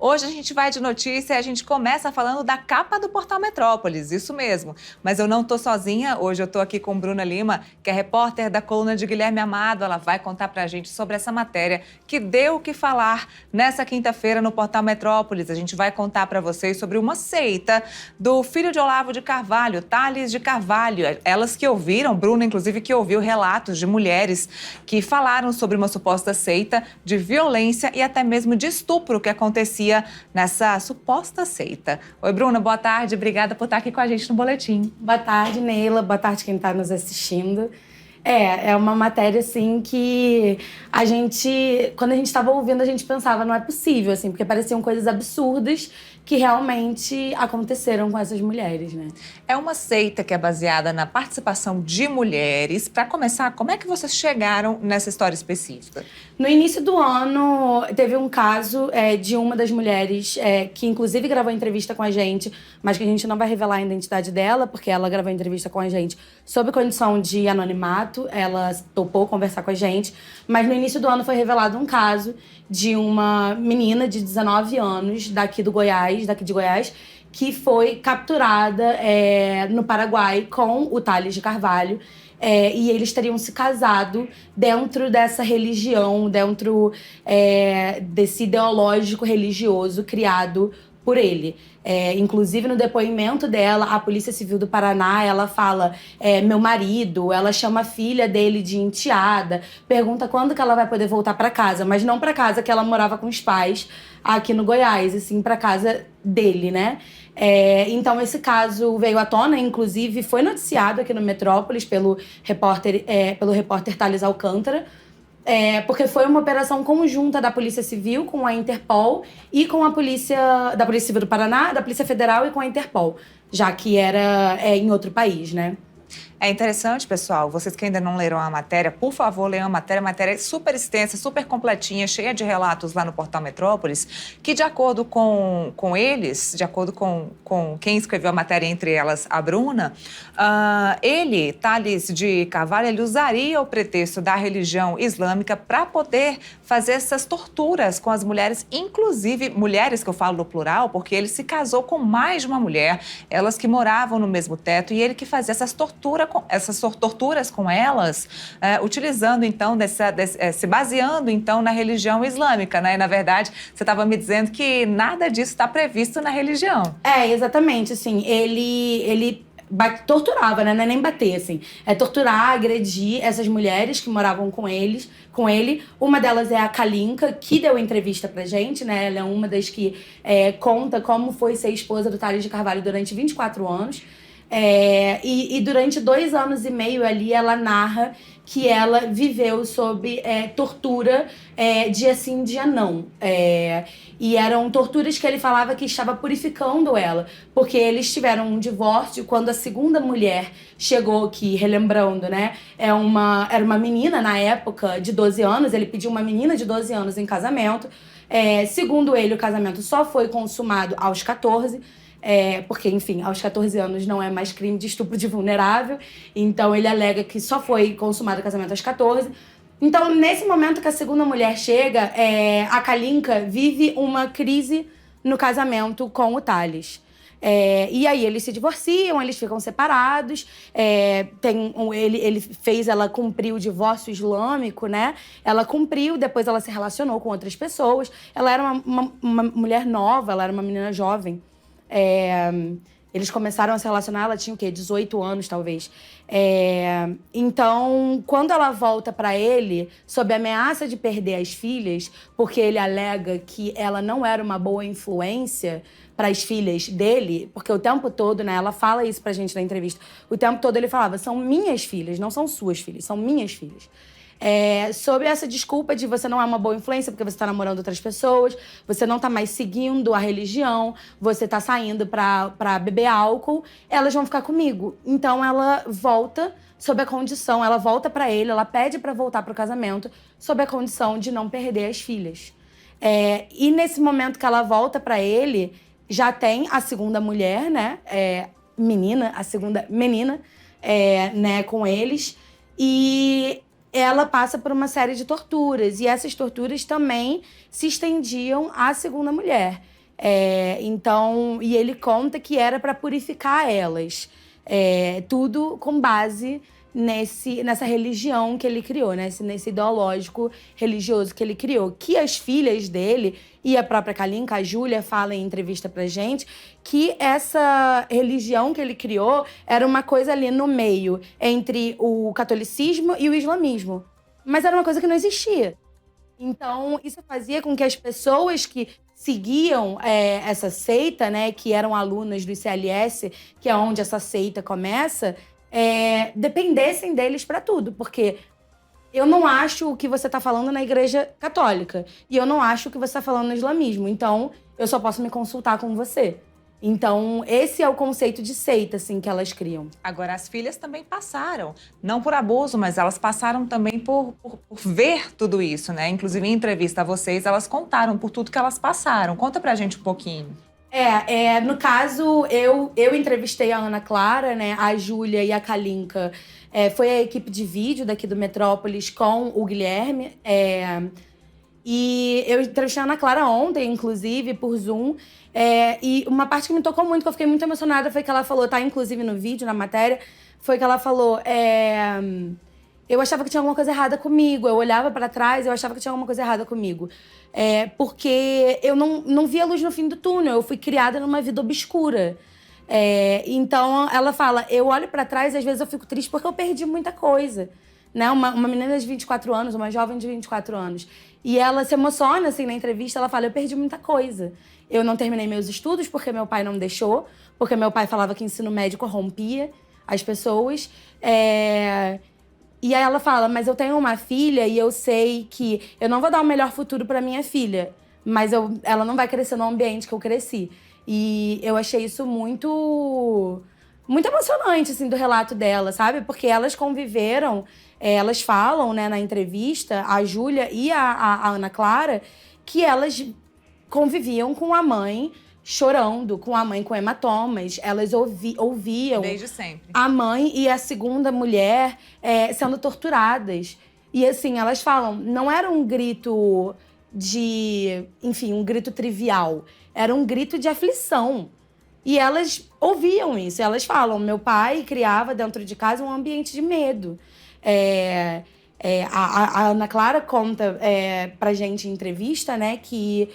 Hoje a gente vai de notícia e a gente começa falando da capa do Portal Metrópolis, isso mesmo. Mas eu não tô sozinha, hoje eu tô aqui com Bruna Lima, que é repórter da coluna de Guilherme Amado. Ela vai contar pra gente sobre essa matéria que deu o que falar nessa quinta-feira no Portal Metrópolis. A gente vai contar pra vocês sobre uma seita do filho de Olavo de Carvalho, Tales de Carvalho. Elas que ouviram, Bruna inclusive que ouviu relatos de mulheres que falaram sobre uma suposta seita de violência e até mesmo de estupro que acontecia nessa suposta seita. Oi, Bruna, boa tarde. Obrigada por estar aqui com a gente no Boletim. Boa tarde, Neila. Boa tarde quem está nos assistindo. É uma matéria, assim, que quando a gente estava ouvindo, a gente pensava, não é possível, assim, porque pareciam coisas absurdas que realmente aconteceram com essas mulheres, né? É uma seita que é baseada na participação de mulheres. Para começar, como é que vocês chegaram nessa história específica? No início do ano, teve um caso de uma das mulheres que, inclusive, gravou entrevista com a gente, mas que a gente não vai revelar a identidade dela, porque ela gravou entrevista com a gente sob condição de anonimato. Ela topou conversar com a gente. Mas no início do ano foi revelado um caso de uma menina de 19 anos, daqui de Goiás, que foi capturada no Paraguai com o Tales de Carvalho. E eles teriam se casado dentro dessa religião, dentro desse ideológico religioso criado por ele. Inclusive, no depoimento dela, a Polícia Civil do Paraná, ela fala meu marido, ela chama a filha dele de enteada, pergunta quando que ela vai poder voltar para casa, mas não para casa que ela morava com os pais aqui no Goiás, e sim para casa dele, né? Então, esse caso veio à tona, inclusive foi noticiado aqui no Metrópolis pelo repórter Thales Alcântara, porque foi uma operação conjunta da Polícia Civil com a Interpol e com da Polícia Civil do Paraná, da Polícia Federal e com a Interpol, já que era em outro país, né? É interessante, pessoal, vocês que ainda não leram a matéria, por favor, leiam a matéria é super extensa, super completinha, cheia de relatos lá no Portal Metrópolis, que de acordo com eles, de acordo com quem escreveu a matéria, entre elas a Bruna, ele, Tales de Carvalho, ele usaria o pretexto da religião islâmica para poder fazer essas torturas com as mulheres, inclusive mulheres, que eu falo no plural, porque ele se casou com mais de uma mulher, elas que moravam no mesmo teto, e ele que fazia essas torturas com elas, utilizando, então, se baseando, então, na religião islâmica, né? E, na verdade, você estava me dizendo que nada disso está previsto na religião. Exatamente, assim, ele torturava, né? Não é nem bater, assim. Torturar, agredir essas mulheres que moravam com ele. Uma delas é a Kalinka, que deu entrevista pra gente, né? Ela é uma das que conta como foi ser esposa do Tales de Carvalho durante 24 anos. E durante 2 anos e meio ali, ela narra que ela viveu sob tortura dia sim, dia não. E eram torturas que ele falava que estava purificando ela, porque eles tiveram um divórcio quando a segunda mulher chegou aqui, relembrando, né? Era uma menina na época de 12 anos, ele pediu uma menina de 12 anos em casamento. Segundo ele, o casamento só foi consumado aos 14. Porque, enfim, aos 14 anos não é mais crime de estupro de vulnerável. Então, ele alega que só foi consumado o casamento aos 14. Então, nesse momento que a segunda mulher chega, a Kalinka vive uma crise no casamento com o Tales. E aí eles se divorciam, eles ficam separados. Ele fez ela cumprir o divórcio islâmico, né? Ela cumpriu, depois ela se relacionou com outras pessoas. Ela era uma mulher nova, ela era uma menina jovem. Eles começaram a se relacionar, ela tinha o quê? 18 anos, talvez. Então, quando ela volta pra ele, sob ameaça de perder as filhas, porque ele alega que ela não era uma boa influência para as filhas dele, porque o tempo todo, né, ela fala isso pra gente na entrevista, o tempo todo ele falava, são minhas filhas, não são suas filhas, são minhas filhas. Sob essa desculpa de você não é uma boa influência porque você está namorando outras pessoas, você não está mais seguindo a religião, você está saindo para beber álcool, elas vão ficar comigo. Então ela volta sob a condição, ela volta para ele, ela pede para voltar para o casamento sob a condição de não perder as filhas. E nesse momento que ela volta para ele, já tem a segunda mulher, né, a segunda menina, né, com eles. E ela passa por uma série de torturas. E essas torturas também se estendiam à segunda mulher. Então, e ele conta que era para purificar elas. Tudo com base nessa religião que ele criou, né? Nesse ideológico religioso que ele criou. Que as filhas dele e a própria Kalinka, a Júlia, fala em entrevista pra gente que essa religião que ele criou era uma coisa ali no meio entre o catolicismo e o islamismo. Mas era uma coisa que não existia. Então, isso fazia com que as pessoas que seguiam essa seita, né, que eram alunas do ICLS, que é onde essa seita começa, dependessem deles para tudo. Porque eu não acho o que você está falando na Igreja Católica. E eu não acho o que você está falando no islamismo. Então, eu só posso me consultar com você. Então, esse é o conceito de seita, assim, que elas criam. Agora, as filhas também passaram, não por abuso, mas elas passaram também por ver tudo isso, né? Inclusive, em entrevista a vocês, elas contaram por tudo que elas passaram. Conta pra gente um pouquinho. No caso, eu entrevistei a Ana Clara, né? A Júlia e a Kalinka. Foi a equipe de vídeo daqui do Metrópolis com o Guilherme. E eu entrevistei a Ana Clara ontem, inclusive, por Zoom. E uma parte que me tocou muito, que eu fiquei muito emocionada, foi que ela falou, tá inclusive no vídeo, na matéria, foi que ela falou, eu achava que tinha alguma coisa errada comigo. Eu olhava pra trás, eu achava que tinha alguma coisa errada comigo. Porque eu não via luz no fim do túnel, eu fui criada numa vida obscura. Então, ela fala, eu olho pra trás e às vezes eu fico triste porque eu perdi muita coisa. Né? Uma menina de 24 anos, uma jovem de 24 anos. E ela se emociona, assim, na entrevista, ela fala, eu perdi muita coisa. Eu não terminei meus estudos porque meu pai não deixou, porque meu pai falava que ensino médio corrompia as pessoas. E aí ela fala, mas eu tenho uma filha e eu sei que eu não vou dar o melhor futuro pra minha filha, mas ela não vai crescer no ambiente que eu cresci. E eu achei isso muito emocionante, assim, do relato dela, sabe? Porque elas conviveram, elas falam, né, na entrevista, a Júlia e a Ana Clara, que elas conviviam com a mãe chorando, com a mãe com hematomas. Elas ouviam desde sempre a mãe e a segunda mulher sendo torturadas. E assim, elas falam, não era um grito um grito trivial. Era um grito de aflição. E elas ouviam isso. Elas falam, meu pai criava dentro de casa um ambiente de medo. A Ana Clara conta pra gente em entrevista, né, que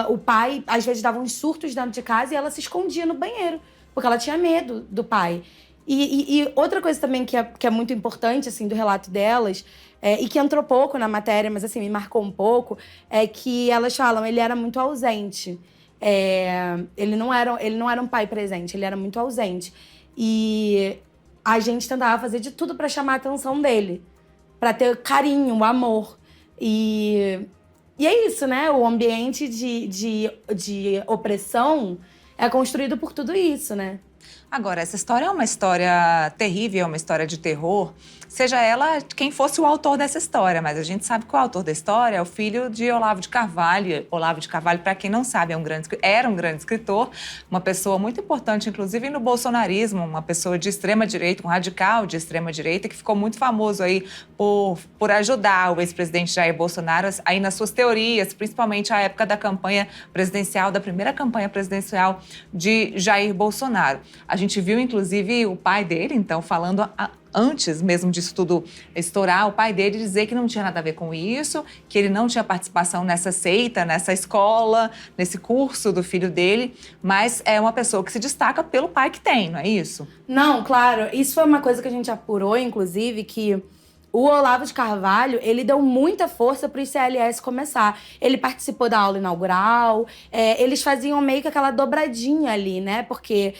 o pai, às vezes, dava uns surtos dentro de casa e ela se escondia no banheiro, porque ela tinha medo do pai. E outra coisa também que é muito importante, assim, do relato delas, e que entrou pouco na matéria, mas, assim, me marcou um pouco, é que elas falam, ele era muito ausente. Ele não era um pai presente, ele era muito ausente. E a gente tentava fazer de tudo para chamar a atenção dele, para ter carinho, amor. E é isso, né? O ambiente de opressão é construído por tudo isso, né? Agora, essa história é uma história terrível, é uma história de terror, seja ela quem fosse o autor dessa história, mas a gente sabe que o autor da história é o filho de Olavo de Carvalho. Olavo de Carvalho, para quem não sabe, era um grande escritor, uma pessoa muito importante, inclusive no bolsonarismo, uma pessoa de extrema-direita, um radical de extrema-direita, que ficou muito famoso aí por ajudar o ex-presidente Jair Bolsonaro aí nas suas teorias, principalmente à época da campanha presidencial, da primeira campanha presidencial de Jair Bolsonaro. A gente viu, inclusive, o pai dele, então, falando antes mesmo disso tudo estourar, o pai dele dizer que não tinha nada a ver com isso, que ele não tinha participação nessa seita, nessa escola, nesse curso do filho dele, mas é uma pessoa que se destaca pelo pai que tem, não é isso? Não, claro. Isso foi uma coisa que a gente apurou, inclusive, que o Olavo de Carvalho, ele deu muita força para o ICLS começar. Ele participou da aula inaugural, eles faziam meio que aquela dobradinha ali, né? Porque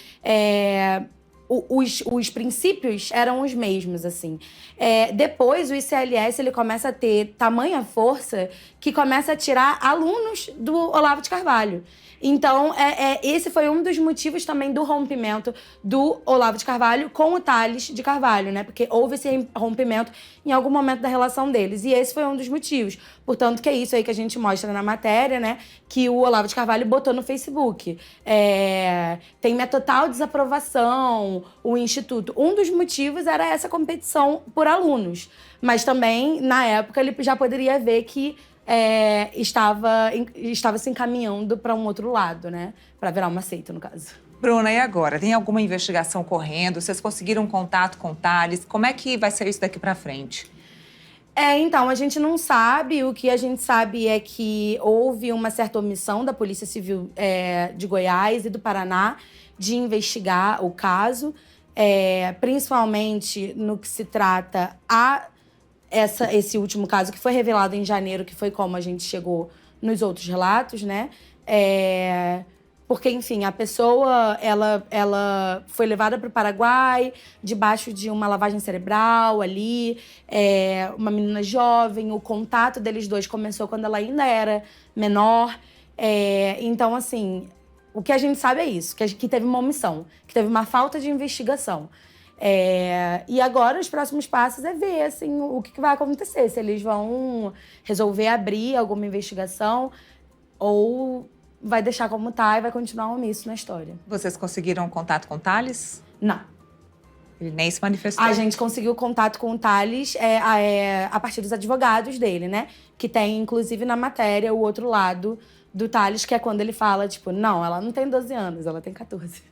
os princípios eram os mesmos, assim. Depois, o ICLS ele começa a ter tamanha força que começa a tirar alunos do Olavo de Carvalho. Então, esse foi um dos motivos também do rompimento do Olavo de Carvalho com o Tales de Carvalho, né? Porque houve esse rompimento em algum momento da relação deles. E esse foi um dos motivos. Portanto, que é isso aí que a gente mostra na matéria, né? Que o Olavo de Carvalho botou no Facebook. Tem minha total desaprovação. com o Instituto. Um dos motivos era essa competição por alunos. Mas também, na época, ele já poderia ver que estava se encaminhando para um outro lado, né? Para virar uma seita, no caso. Bruna, e agora? Tem alguma investigação correndo? Vocês conseguiram contato com o Thales? Como é que vai ser isso daqui para frente? Então, a gente não sabe. O que a gente sabe é que houve uma certa omissão da Polícia Civil de Goiás e do Paraná de investigar o caso, principalmente no que se trata esse último caso, que foi revelado em janeiro, que foi como a gente chegou nos outros relatos, né? Porque, enfim, a pessoa, ela foi levada para o Paraguai, debaixo de uma lavagem cerebral ali, uma menina jovem. O contato deles dois começou quando ela ainda era menor. Então, assim, o que a gente sabe é isso, que teve uma omissão, que teve uma falta de investigação. E agora, os próximos passos é ver, assim, o que vai acontecer. Se eles vão resolver abrir alguma investigação ou vai deixar como tá e vai continuar omisso na história. Vocês conseguiram contato com o Thales? Não. Ele nem se manifestou? A gente conseguiu contato com o Thales a partir dos advogados dele, né? Que tem, inclusive, na matéria, o outro lado do Thales, que é quando ele fala, tipo, não, ela não tem 12 anos, ela tem 14.